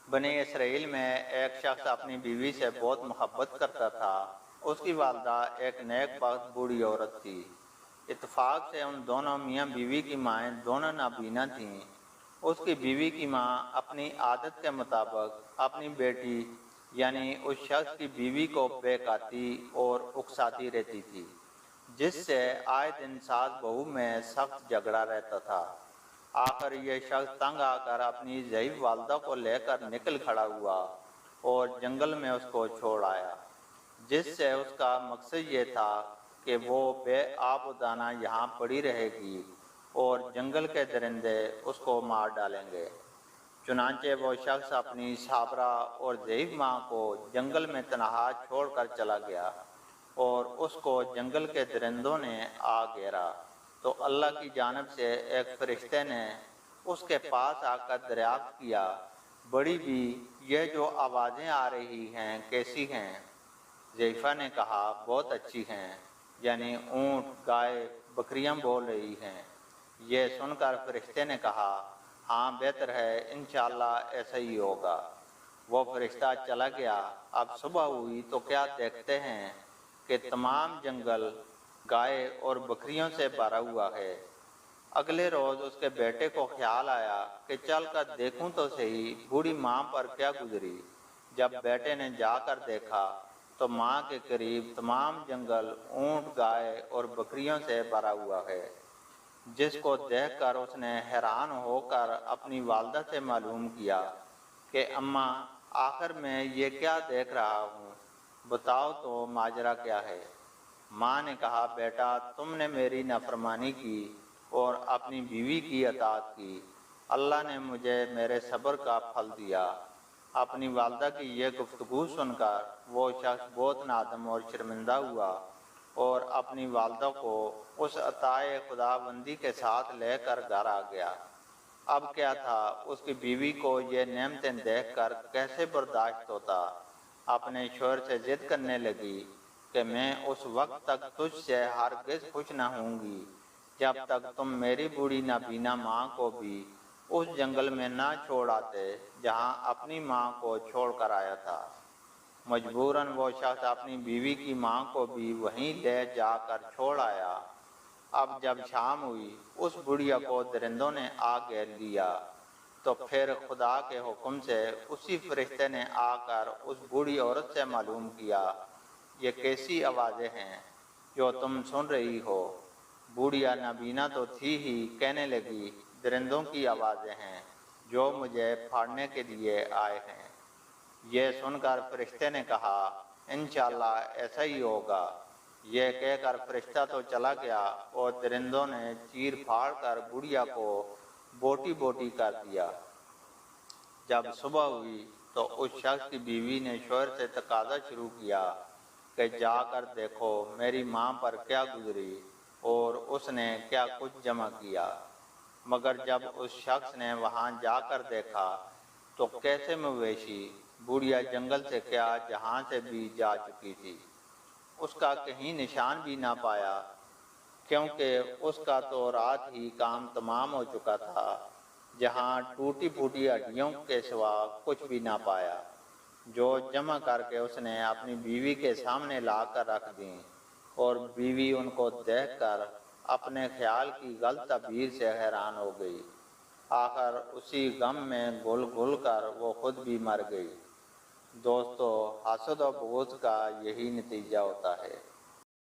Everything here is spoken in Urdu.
بنی اسرائیل میں ایک شخص اپنی بیوی سے بہت محبت کرتا تھا۔ اس کی والدہ ایک نیک بخت بوڑھی عورت تھی۔ اتفاق سے ان دونوں میاں بیوی کی مائیں دونوں نابینا تھیں۔ اس کی بیوی کی ماں اپنی عادت کے مطابق اپنی بیٹی یعنی اس شخص کی بیوی کو بہکاتی اور اکساتی رہتی تھی، جس سے آئے دن ساس بہو میں سخت جھگڑا رہتا تھا۔ آخر یہ شخص تنگ آ کر اپنی ضعیف والدہ کو لے کر نکل کھڑا ہوا اور جنگل میں اس کو چھوڑ آیا، جس سے اس کا مقصد یہ تھا کہ وہ بے آب و دانہ یہاں پڑی رہے گی اور جنگل کے درندے اس کو مار ڈالیں گے۔ چنانچہ وہ شخص اپنی صابرہ اور ضعیف ماں کو جنگل میں تنہا چھوڑ کر چلا گیا اور اس کو جنگل کے درندوں نے آ گھیرا تو اللہ کی جانب سے ایک فرشتے نے اس کے پاس آ کر دریافت کیا، بڑی بھی یہ جو آوازیں آ رہی ہیں کیسی ہیں؟ ضعیفہ نے کہا بہت اچھی ہیں، یعنی اونٹ، گائے، بکریاں بول رہی ہیں۔ یہ سن کر فرشتے نے کہا ہاں بہتر ہے، انشاءاللہ ایسا ہی ہوگا۔ وہ فرشتہ چلا گیا۔ اب صبح ہوئی تو کیا دیکھتے ہیں کہ تمام جنگل گائے اور بکریوں سے بھرا ہوا ہے۔ اگلے روز اس کے بیٹے کو خیال آیا کہ چل کر دیکھوں تو صحیح بوڑھی ماں پر کیا گزری۔ جب بیٹے نے جا کر دیکھا تو ماں کے قریب تمام جنگل اونٹ، گائے اور بکریوں سے بھرا ہوا ہے، جس کو دیکھ کر اس نے حیران ہو کر اپنی والدہ سے معلوم کیا کہ اماں آخر میں یہ کیا دیکھ رہا ہوں، بتاؤ تو ماجرا کیا ہے؟ ماں نے کہا بیٹا تم نے میری نافرمانی کی اور اپنی بیوی کی اطاعت کی، اللہ نے مجھے میرے صبر کا پھل دیا۔ اپنی والدہ کی یہ گفتگو سن کر وہ شخص بہت نادم اور شرمندہ ہوا اور اپنی والدہ کو اس عطائے خدا بندی کے ساتھ لے کر گھر آ گیا۔ اب کیا تھا اس کی بیوی کو یہ نعمتیں دیکھ کر کیسے برداشت ہوتا؟ اپنے شوہر سے ضد کرنے لگی کہ میں اس وقت تک تجھ سے ہرگز خوش نہ ہوں گی جب تک تم میری بوڑھی نابینا ماں کو بھی اس جنگل میں نہ چھوڑ آتے جہاں اپنی ماں کو چھوڑ کر آیا تھا۔ مجبوراً وہ شخص اپنی بیوی کی ماں کو بھی وہیں لے جا کر چھوڑ آیا۔ اب جب شام ہوئی اس بڑھیا کو درندوں نے آ گھیر لیا تو پھر خدا کے حکم سے اسی فرشتے نے آ کر اس بوڑھی عورت سے معلوم کیا یہ کیسی آوازیں ہیں جو تم سن رہی ہو؟ بوڑھیا نابینا تو تھی ہی، کہنے لگی درندوں کی آوازیں ہیں جو مجھے پھاڑنے کے لیے آئے ہیں۔ یہ سن کر فرشتے نے کہا انشاءاللہ ایسا ہی ہوگا۔ یہ کہہ کر فرشتہ تو چلا گیا اور درندوں نے چیر پھاڑ کر بڑھیا کو بوٹی بوٹی کر دیا۔ جب صبح ہوئی تو اس شخص کی بیوی نے شوہر سے تقاضا شروع کیا کہ جا کر دیکھو میری ماں پر کیا گزری اور اس نے کیا کچھ جمع کیا۔ مگر جب اس شخص نے وہاں جا کر دیکھا تو کیسے مویشی بوڑھیا جنگل سے کیا جہاں سے بھی جا چکی تھی، اس کا کہیں نشان بھی نہ پایا، کیونکہ اس کا تو رات ہی کام تمام ہو چکا تھا، جہاں ٹوٹی پھوٹی ہڈیوں کے سوا کچھ بھی نہ پایا، جو جمع کر کے اس نے اپنی بیوی کے سامنے لا کر رکھ دیں، اور بیوی ان کو دیکھ کر اپنے خیال کی غلط تعبیر سے حیران ہو گئی۔ آخر اسی غم میں گل گل کر وہ خود بھی مر گئی۔ دوستو، حسد و بغض کا یہی نتیجہ ہوتا ہے۔